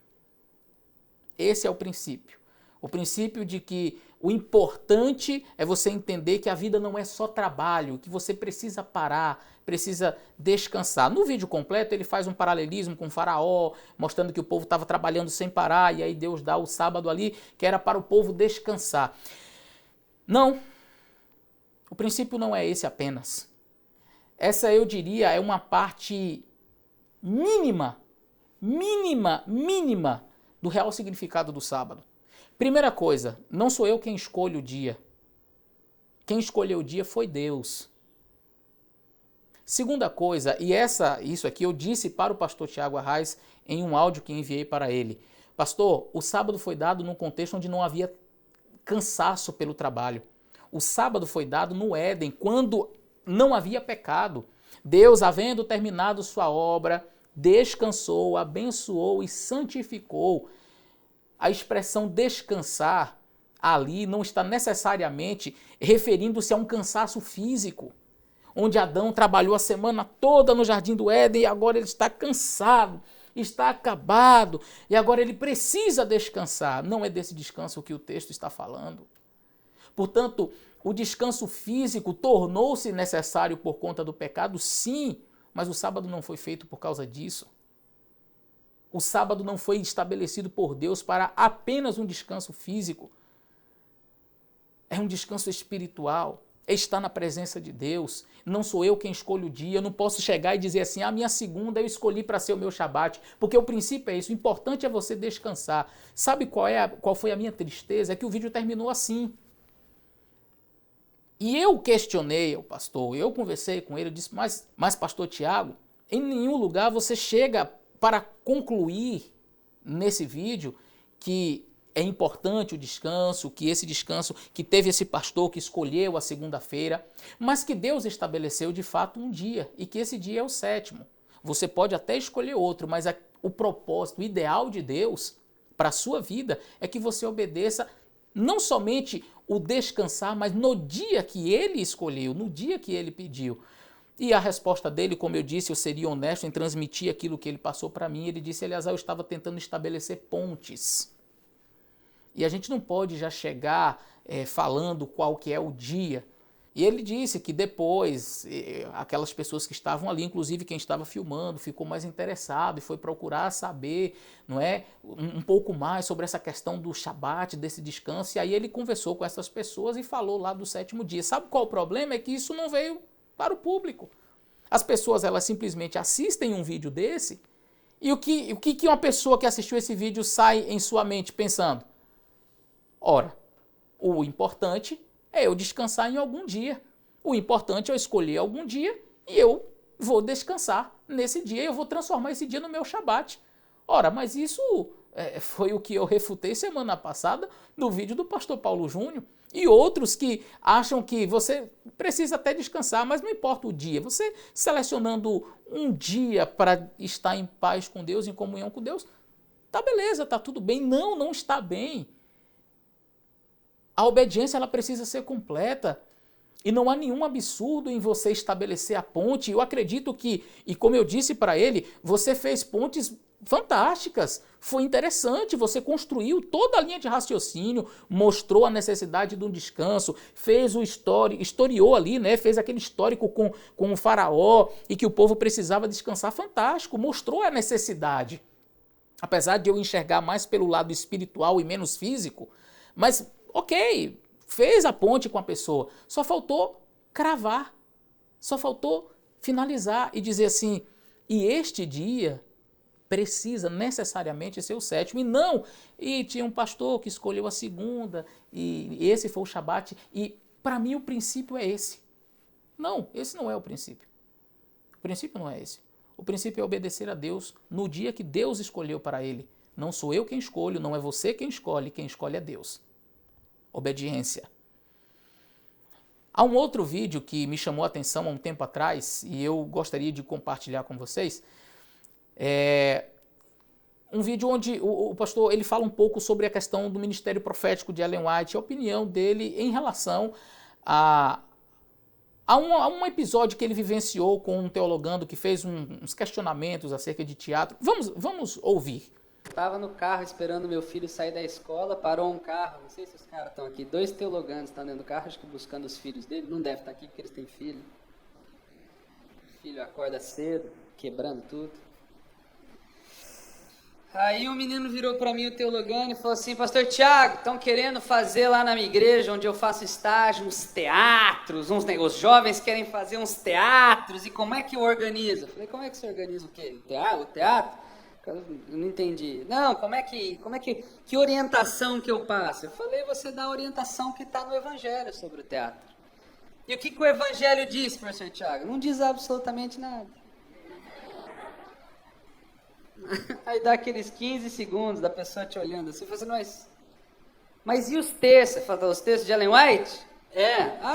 Esse é o princípio. O princípio de que o importante é você entender que a vida não é só trabalho, que você precisa parar, precisa descansar. No vídeo completo ele faz um paralelismo com o faraó, mostrando que o povo estava trabalhando sem parar e aí Deus dá o sábado ali, que era para o povo descansar. Não, o princípio não é esse apenas. Essa eu diria é uma parte mínima do real significado do sábado. Primeira coisa, não sou eu quem escolhe o dia. Quem escolheu o dia foi Deus. Segunda coisa, e isso aqui eu disse para o pastor Tiago Arraes em um áudio que enviei para ele. Pastor, o sábado foi dado num contexto onde não havia cansaço pelo trabalho. O sábado foi dado no Éden, quando não havia pecado. Deus, havendo terminado sua obra, descansou, abençoou e santificou. A expressão descansar ali não está necessariamente referindo-se a um cansaço físico, onde Adão trabalhou a semana toda no Jardim do Éden e agora ele está cansado, está acabado e agora ele precisa descansar. Não é desse descanso que o texto está falando. Portanto, o descanso físico tornou-se necessário por conta do pecado, sim, mas o sábado não foi feito por causa disso. O sábado não foi estabelecido por Deus para apenas um descanso físico. É um descanso espiritual. É estar na presença de Deus. Não sou eu quem escolho o dia. Eu não posso chegar e dizer assim, a minha segunda eu escolhi para ser o meu Shabat. Porque o princípio é isso. O importante é você descansar. Sabe qual foi a minha tristeza? É que o vídeo terminou assim. E eu questionei o pastor. Eu conversei com ele. Eu disse, mas pastor Tiago, em nenhum lugar você chega para concluir nesse vídeo que é importante o descanso, que esse descanso, que teve esse pastor que escolheu a segunda-feira, mas que Deus estabeleceu de fato um dia e que esse dia é o sétimo. Você pode até escolher outro, mas o propósito, o ideal de Deus para a sua vida é que você obedeça não somente o descansar, mas no dia que Ele escolheu, no dia que Ele pediu. E a resposta dele, como eu disse, eu seria honesto em transmitir aquilo que ele passou para mim. Ele disse: Eleazar, eu estava tentando estabelecer pontes. E a gente não pode já chegar falando qual que é o dia. E ele disse que depois, aquelas pessoas que estavam ali, inclusive quem estava filmando, ficou mais interessado e foi procurar saber, não é, um pouco mais sobre essa questão do Shabat, desse descanso. E aí ele conversou com essas pessoas e falou lá do 7º dia. Sabe qual o problema? É que isso não veio para o público. As pessoas, elas simplesmente assistem um vídeo desse e o que uma pessoa que assistiu esse vídeo sai em sua mente pensando? Ora, o importante é eu descansar em algum dia. O importante é eu escolher algum dia e eu vou descansar nesse dia. Eu vou transformar esse dia no meu Shabat. Ora, mas isso foi o que eu refutei semana passada no vídeo do pastor Paulo Júnior. E outros que acham que você precisa até descansar, mas não importa o dia. Você selecionando um dia para estar em paz com Deus, em comunhão com Deus, tá beleza, tá tudo bem. Não, não está bem. A obediência, ela precisa ser completa. E não há nenhum absurdo em você estabelecer a ponte. Eu acredito que, e como eu disse para ele, você fez pontes fantásticas. Foi interessante, você construiu toda a linha de raciocínio, mostrou a necessidade de um descanso, fez o historiou ali, né? Fez aquele histórico com o faraó e que o povo precisava descansar. Fantástico, mostrou a necessidade. Apesar de eu enxergar mais pelo lado espiritual e menos físico, mas ok, fez a ponte com a pessoa, só faltou cravar, só faltou finalizar e dizer assim, e este dia precisa necessariamente ser o 7º, e não, e tinha um pastor que escolheu a segunda, e esse foi o Shabat, e para mim o princípio é esse. Não, esse não é o princípio. O princípio não é esse. O princípio é obedecer a Deus no dia que Deus escolheu para ele. Não sou eu quem escolho, não é você quem escolhe é Deus. Obediência. Há um outro vídeo que me chamou a atenção há um tempo atrás e eu gostaria de compartilhar com vocês. Um vídeo onde o pastor ele fala um pouco sobre a questão do ministério profético de Ellen White, a opinião dele em relação a um episódio que ele vivenciou com um teologando que fez uns questionamentos acerca de teatro. Vamos ouvir. Estava no carro esperando meu filho sair da escola, parou um carro, não sei se os caras estão aqui, 2 teologandos estão dentro do carro, acho que buscando os filhos dele, não deve estar aqui porque eles têm filho. O filho acorda cedo, quebrando tudo. Aí o menino virou para mim, o teologando, e falou assim: Pastor Tiago, estão querendo fazer lá na minha igreja, onde eu faço estágio, uns teatros, os jovens querem fazer uns teatros, e como é que eu organizo? Eu falei: como é que você organiza o quê? O teatro? Eu não entendi. Não, que orientação que eu passo? Eu falei: você dá a orientação que está no Evangelho sobre o teatro. E o que o Evangelho diz, professor Tiago? Não diz absolutamente nada. Aí dá aqueles 15 segundos da pessoa te olhando assim, você fala assim: mas e os textos? Você fala: os textos de Ellen White?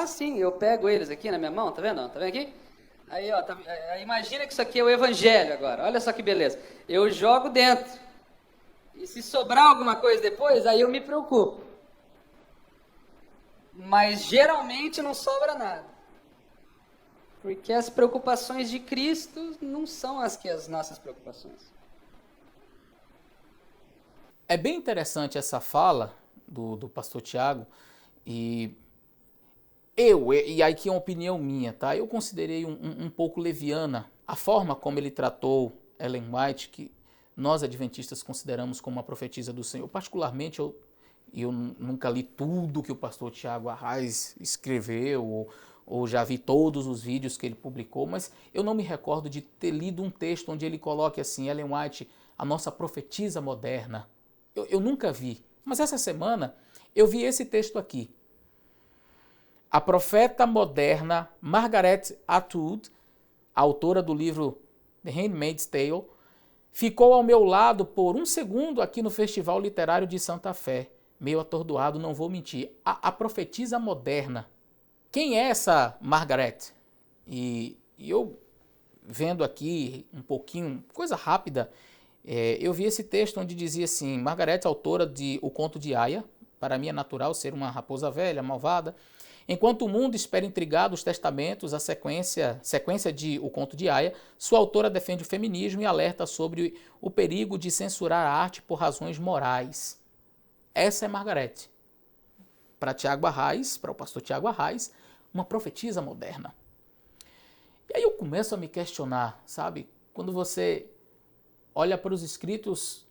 Sim, eu pego eles aqui na minha mão, tá vendo? Tá vendo aqui? Aí, ó, imagina que isso aqui é o Evangelho agora, olha só que beleza. Eu jogo dentro, e se sobrar alguma coisa depois, aí eu me preocupo. Mas geralmente não sobra nada. Porque as preocupações de Cristo não são as nossas preocupações. É bem interessante essa fala do pastor Tiago, e aqui é uma opinião minha, tá? Eu considerei um pouco leviana a forma como ele tratou Ellen White, que nós adventistas consideramos como uma profetisa do Senhor. Particularmente, eu nunca li tudo que o pastor Tiago Arraes escreveu, ou já vi todos os vídeos que ele publicou, mas eu não me recordo de ter lido um texto onde ele coloque assim: Ellen White, a nossa profetisa moderna. Eu nunca vi, mas essa semana eu vi esse texto aqui. A profeta moderna Margaret Atwood, autora do livro The Handmaid's Tale, ficou ao meu lado por um segundo aqui no Festival Literário de Santa Fé. Meio atordoado, não vou mentir. A profetisa moderna. Quem é essa Margaret? E eu, vendo aqui um pouquinho, coisa rápida, eu vi esse texto onde dizia assim: Margaret, autora de O Conto de Aya, para mim é natural ser uma raposa velha, malvada. Enquanto o mundo espera intrigado os testamentos, a sequência de O Conto de Aia, sua autora defende o feminismo e alerta sobre o perigo de censurar a arte por razões morais. Essa é Margarete. Para Tiago Arraes, para o pastor Tiago Arraes, uma profetisa moderna. E aí eu começo a me questionar, sabe? Quando você olha para os escritos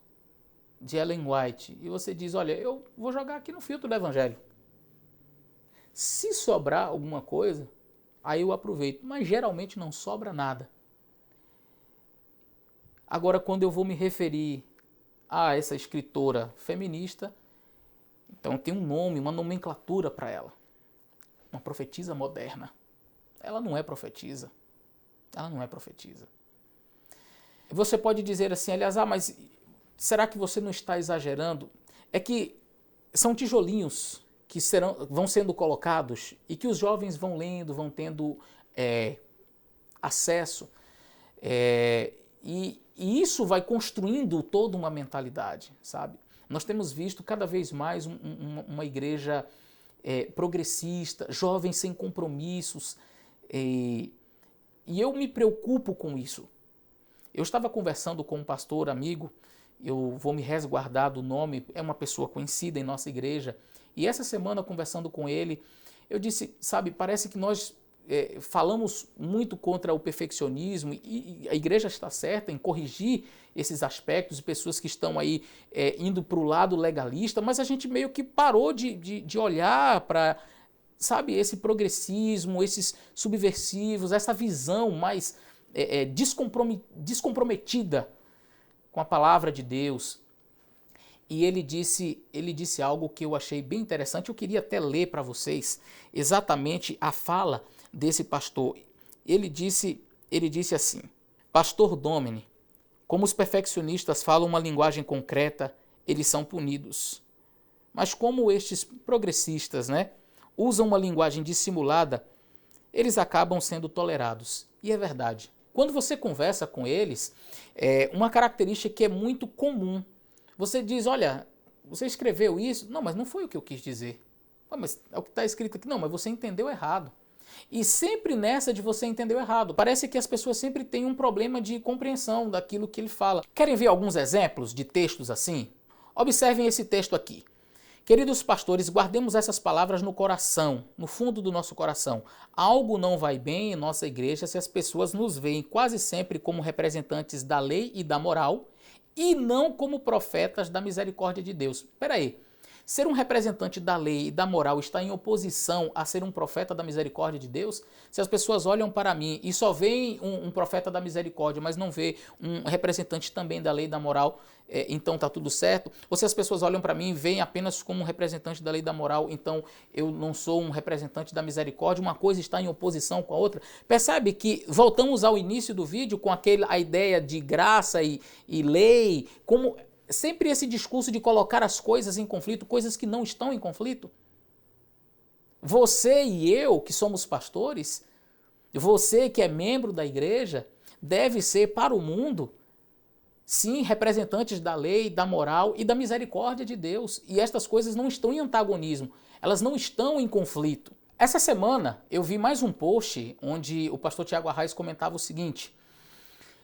de Ellen White e você diz, olha, eu vou jogar aqui no filtro do Evangelho. Se sobrar alguma coisa, aí eu aproveito, mas geralmente não sobra nada. Agora, quando eu vou me referir a essa escritora feminista, então tem um nome, uma nomenclatura para ela. Uma profetisa moderna. Ela não é profetisa. Ela não é profetisa. Você pode dizer assim, aliás, mas será que você não está exagerando? É que são tijolinhos que vão sendo colocados e que os jovens vão lendo, vão tendo acesso. E isso vai construindo toda uma mentalidade, sabe? Nós temos visto cada vez mais uma igreja progressista, jovens sem compromissos, e eu me preocupo com isso. Eu estava conversando com um pastor amigo, eu vou me resguardar do nome, é uma pessoa conhecida em nossa igreja, e essa semana, conversando com ele, eu disse, sabe, parece que nós falamos muito contra o perfeccionismo e a igreja está certa em corrigir esses aspectos de pessoas que estão aí indo para o lado legalista, mas a gente meio que parou de olhar para, sabe, esse progressismo, esses subversivos, essa visão mais descomprometida com a palavra de Deus. E ele disse algo que eu achei bem interessante, eu queria até ler para vocês exatamente a fala desse pastor. Ele disse assim, Pastor Domini, como os perfeccionistas falam uma linguagem concreta, eles são punidos. Mas como estes progressistas, usam uma linguagem dissimulada, eles acabam sendo tolerados. E é verdade. Quando você conversa com eles, uma característica que é muito comum, você diz, olha, você escreveu isso? Não, mas não foi o que eu quis dizer. Mas é o que está escrito aqui. Não, mas você entendeu errado. E sempre nessa de você entendeu errado. Parece que as pessoas sempre têm um problema de compreensão daquilo que ele fala. Querem ver alguns exemplos de textos assim? Observem esse texto aqui. Queridos pastores, guardemos essas palavras no coração, no fundo do nosso coração. Algo não vai bem em nossa igreja se as pessoas nos veem quase sempre como representantes da lei e da moral e não como profetas da misericórdia de Deus. Espera aí. Ser um representante da lei e da moral está em oposição a ser um profeta da misericórdia de Deus? Se as pessoas olham para mim e só veem um profeta da misericórdia, mas não vê um representante também da lei e da moral, então está tudo certo? Ou se as pessoas olham para mim e veem apenas como um representante da lei e da moral, então eu não sou um representante da misericórdia, uma coisa está em oposição com a outra? Percebe que voltamos ao início do vídeo com a ideia de graça e lei, como sempre esse discurso de colocar as coisas em conflito, coisas que não estão em conflito. Você e eu, que somos pastores, você que é membro da igreja, deve ser para o mundo, sim, representantes da lei, da moral e da misericórdia de Deus. E estas coisas não estão em antagonismo, elas não estão em conflito. Essa semana eu vi mais um post onde o pastor Tiago Arraes comentava o seguinte: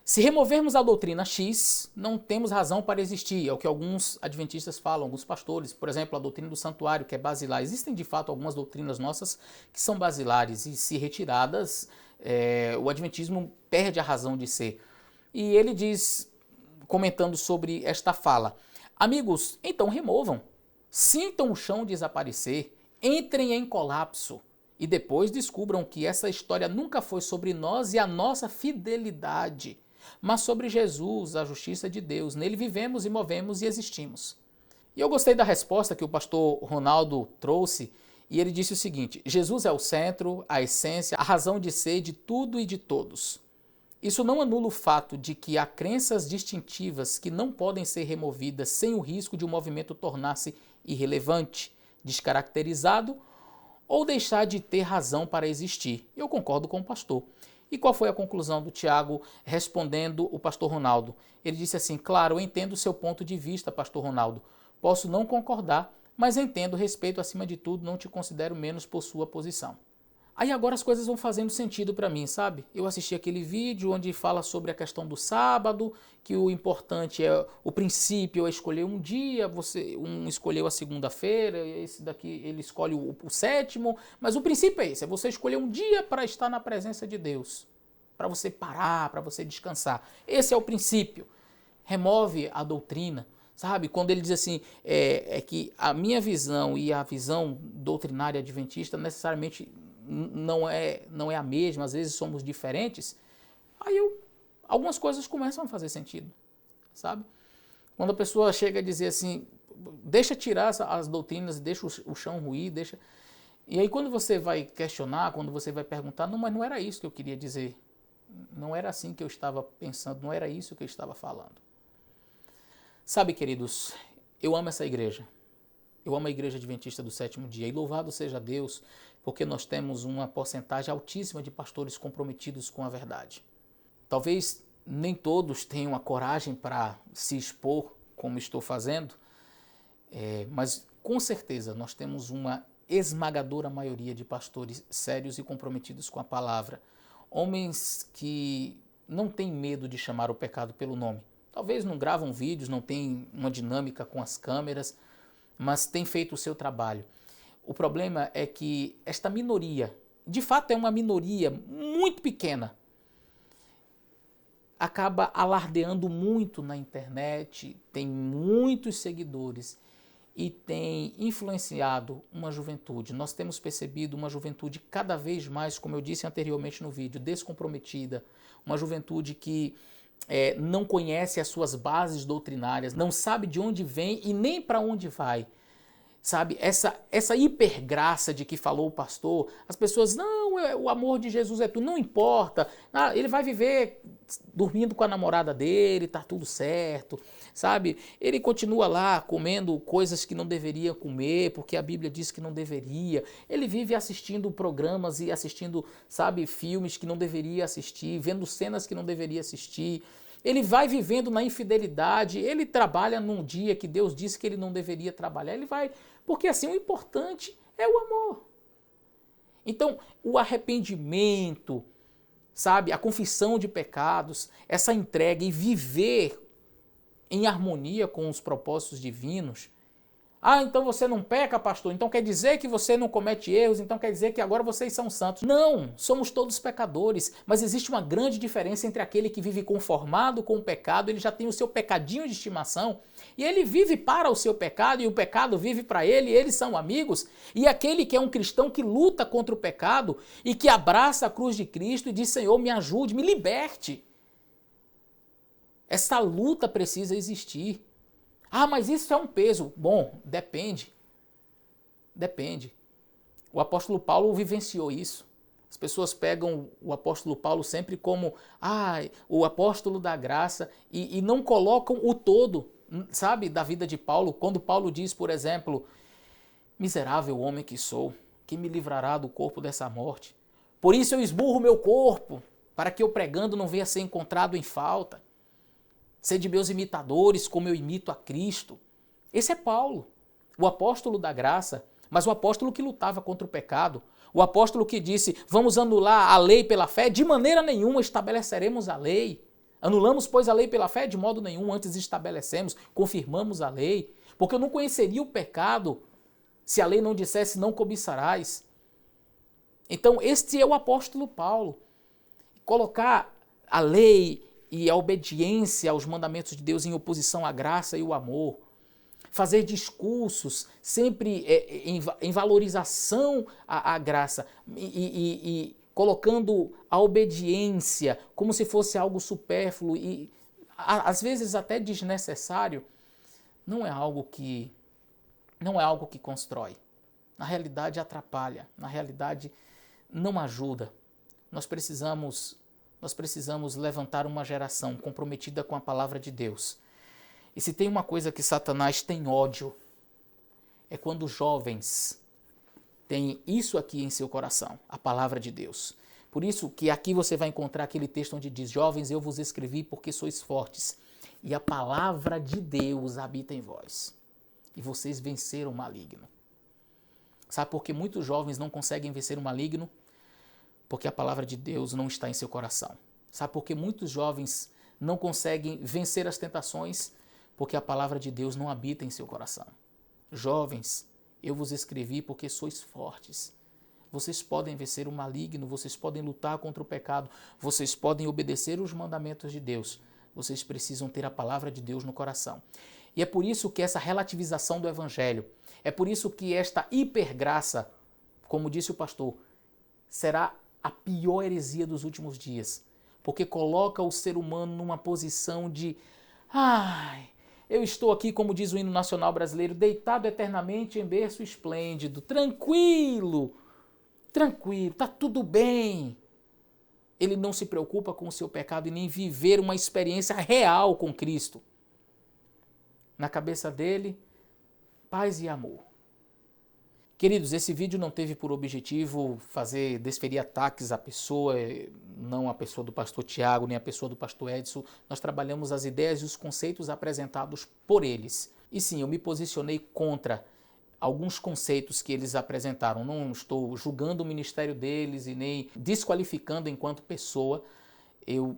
se removermos a doutrina X, não temos razão para existir. É o que alguns adventistas falam, alguns pastores. Por exemplo, a doutrina do santuário, que é basilar. Existem, de fato, algumas doutrinas nossas que são basilares e, se retiradas, o adventismo perde a razão de ser. E ele diz, comentando sobre esta fala, amigos, então removam. Sintam o chão desaparecer. Entrem em colapso. E depois descubram que essa história nunca foi sobre nós e a nossa fidelidade, mas sobre Jesus, a justiça de Deus. Nele vivemos e movemos e existimos. E eu gostei da resposta que o pastor Ronaldo trouxe, e ele disse o seguinte: Jesus é o centro, a essência, a razão de ser de tudo e de todos. Isso não anula o fato de que há crenças distintivas que não podem ser removidas sem o risco de o movimento tornar-se irrelevante, descaracterizado ou deixar de ter razão para existir. Eu concordo com o pastor. E qual foi a conclusão do Tiago respondendo o pastor Ronaldo? Ele disse assim: claro, eu entendo o seu ponto de vista, pastor Ronaldo. Posso não concordar, mas entendo, respeito acima de tudo, não te considero menos por sua posição. Aí agora as coisas vão fazendo sentido para mim, sabe? Eu assisti aquele vídeo onde fala sobre a questão do sábado, que o importante é o princípio, é escolher um dia, um escolheu a segunda-feira, esse daqui ele escolhe o sétimo, mas o princípio é esse, é você escolher um dia para estar na presença de Deus, para você parar, para você descansar. Esse é o princípio. Remove a doutrina, sabe? Quando ele diz assim, é que a minha visão e a visão doutrinária adventista necessariamente não é a mesma, às vezes somos diferentes, aí algumas coisas começam a fazer sentido, sabe? Quando a pessoa chega a dizer assim, deixa tirar as doutrinas, deixa o chão ruir, deixa... E aí quando você vai questionar, quando você vai perguntar, não, mas não era isso que eu queria dizer, não era assim que eu estava pensando, não era isso que eu estava falando. Sabe, queridos, eu amo essa igreja. Eu amo a Igreja Adventista do Sétimo Dia e louvado seja Deus, porque nós temos uma porcentagem altíssima de pastores comprometidos com a verdade. Talvez nem todos tenham a coragem para se expor como estou fazendo, mas com certeza nós temos uma esmagadora maioria de pastores sérios e comprometidos com a palavra. Homens que não têm medo de chamar o pecado pelo nome. Talvez não gravam vídeos, não têm uma dinâmica com as câmeras, mas têm feito o seu trabalho. O problema é que esta minoria, de fato é uma minoria muito pequena, acaba alardeando muito na internet, tem muitos seguidores e tem influenciado uma juventude. Nós temos percebido uma juventude cada vez mais, como eu disse anteriormente no vídeo, descomprometida, uma juventude que não conhece as suas bases doutrinárias, não sabe de onde vem e nem para onde vai. Sabe, essa hipergraça de que falou o pastor, as pessoas, não, o amor de Jesus é tudo, não importa, ele vai viver dormindo com a namorada dele, tá tudo certo, sabe, ele continua lá comendo coisas que não deveria comer, porque a Bíblia diz que não deveria, ele vive assistindo programas e assistindo, sabe, filmes que não deveria assistir, vendo cenas que não deveria assistir, ele vai vivendo na infidelidade, ele trabalha num dia que Deus disse que ele não deveria trabalhar, ele vai, porque assim o importante é o amor. Então, o arrependimento, sabe, a confissão de pecados, essa entrega e viver em harmonia com os propósitos divinos. Ah, então você não peca, pastor, então quer dizer que você não comete erros, então quer dizer que agora vocês são santos. Não, somos todos pecadores, mas existe uma grande diferença entre aquele que vive conformado com o pecado, ele já tem o seu pecadinho de estimação, e ele vive para o seu pecado, e o pecado vive para ele, e eles são amigos, e aquele que é um cristão que luta contra o pecado, e que abraça a cruz de Cristo e diz, Senhor, me ajude, me liberte. Essa luta precisa existir. Ah, mas isso é um peso. Bom, depende. Depende. O apóstolo Paulo vivenciou isso. As pessoas pegam o apóstolo Paulo sempre como o apóstolo da graça e não colocam o todo, sabe, da vida de Paulo. Quando Paulo diz, por exemplo, miserável homem que sou, quem me livrará do corpo dessa morte? Por isso eu esburro meu corpo, para que eu pregando não venha a ser encontrado em falta. Sede meus imitadores, como eu imito a Cristo. Esse é Paulo, o apóstolo da graça, mas o apóstolo que lutava contra o pecado. O apóstolo que disse, vamos anular a lei pela fé? De maneira nenhuma estabeleceremos a lei. Anulamos, pois, a lei pela fé? De modo nenhum, antes estabelecemos, confirmamos a lei. Porque eu não conheceria o pecado se a lei não dissesse, não cobiçarás. Então, este é o apóstolo Paulo. Colocar a lei e a obediência aos mandamentos de Deus em oposição à graça e o amor. Fazer discursos sempre em valorização à graça e colocando a obediência como se fosse algo supérfluo e às vezes até desnecessário, não é algo que constrói. Na realidade atrapalha, na realidade não ajuda. Nós precisamos levantar uma geração comprometida com a palavra de Deus. E se tem uma coisa que Satanás tem ódio, é quando jovens têm isso aqui em seu coração, a palavra de Deus. Por isso que aqui você vai encontrar aquele texto onde diz, jovens, eu vos escrevi porque sois fortes, e a palavra de Deus habita em vós. e vocês venceram o maligno. Sabe por que muitos jovens não conseguem vencer o maligno? Porque a palavra de Deus não está em seu coração. Sabe por que muitos jovens não conseguem vencer as tentações? Porque a palavra de Deus não habita em seu coração. Jovens, eu vos escrevi porque sois fortes. Vocês podem vencer o maligno, vocês podem lutar contra o pecado, vocês podem obedecer os mandamentos de Deus. Vocês precisam ter a palavra de Deus no coração. E é por isso que essa relativização do evangelho, é por isso que esta hipergraça, como disse o pastor, será a pior heresia dos últimos dias. Porque coloca o ser humano numa posição de eu estou aqui, como diz o hino nacional brasileiro, deitado eternamente em berço esplêndido, tranquilo, tá tudo bem. Ele não se preocupa com o seu pecado e nem viver uma experiência real com Cristo. Na cabeça dele, paz e amor. Queridos, esse vídeo não teve por objetivo desferir ataques à pessoa, não a pessoa do pastor Tiago, nem a pessoa do pastor Edson. Nós trabalhamos as ideias e os conceitos apresentados por eles. E sim, eu me posicionei contra alguns conceitos que eles apresentaram. Não estou julgando o ministério deles e nem desqualificando enquanto pessoa. Eu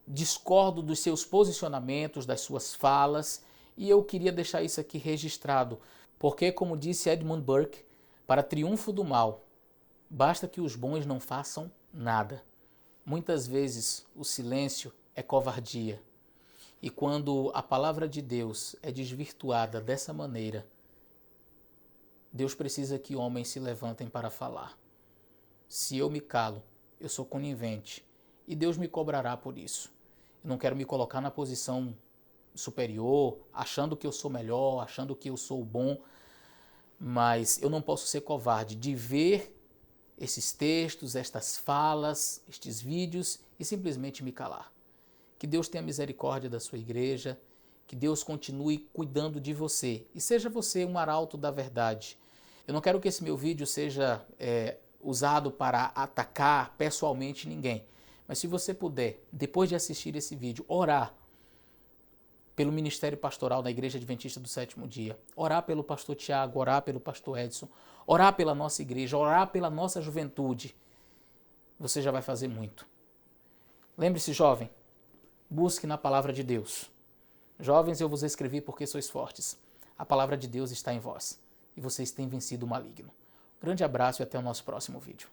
discordo dos seus posicionamentos, das suas falas, e eu queria deixar isso aqui registrado. Porque, como disse Edmund Burke, para triunfo do mal, basta que os bons não façam nada. Muitas vezes o silêncio é covardia. E quando a palavra de Deus é desvirtuada dessa maneira, Deus precisa que homens se levantem para falar. Se eu me calo, eu sou conivente e Deus me cobrará por isso. Eu não quero me colocar na posição superior, achando que eu sou melhor, achando que eu sou bom, mas eu não posso ser covarde de ver esses textos, estas falas, estes vídeos e simplesmente me calar. Que Deus tenha misericórdia da sua igreja, que Deus continue cuidando de você e seja você um arauto da verdade. Eu não quero que esse meu vídeo seja usado para atacar pessoalmente ninguém, mas se você puder, depois de assistir esse vídeo, orar pelo ministério pastoral da Igreja Adventista do Sétimo Dia, orar pelo pastor Tiago, orar pelo pastor Edson, orar pela nossa igreja, orar pela nossa juventude, você já vai fazer muito. Lembre-se, jovem, busque na palavra de Deus. Jovens, eu vos escrevi porque sois fortes. A palavra de Deus está em vós e vocês têm vencido o maligno. Grande abraço e até o nosso próximo vídeo.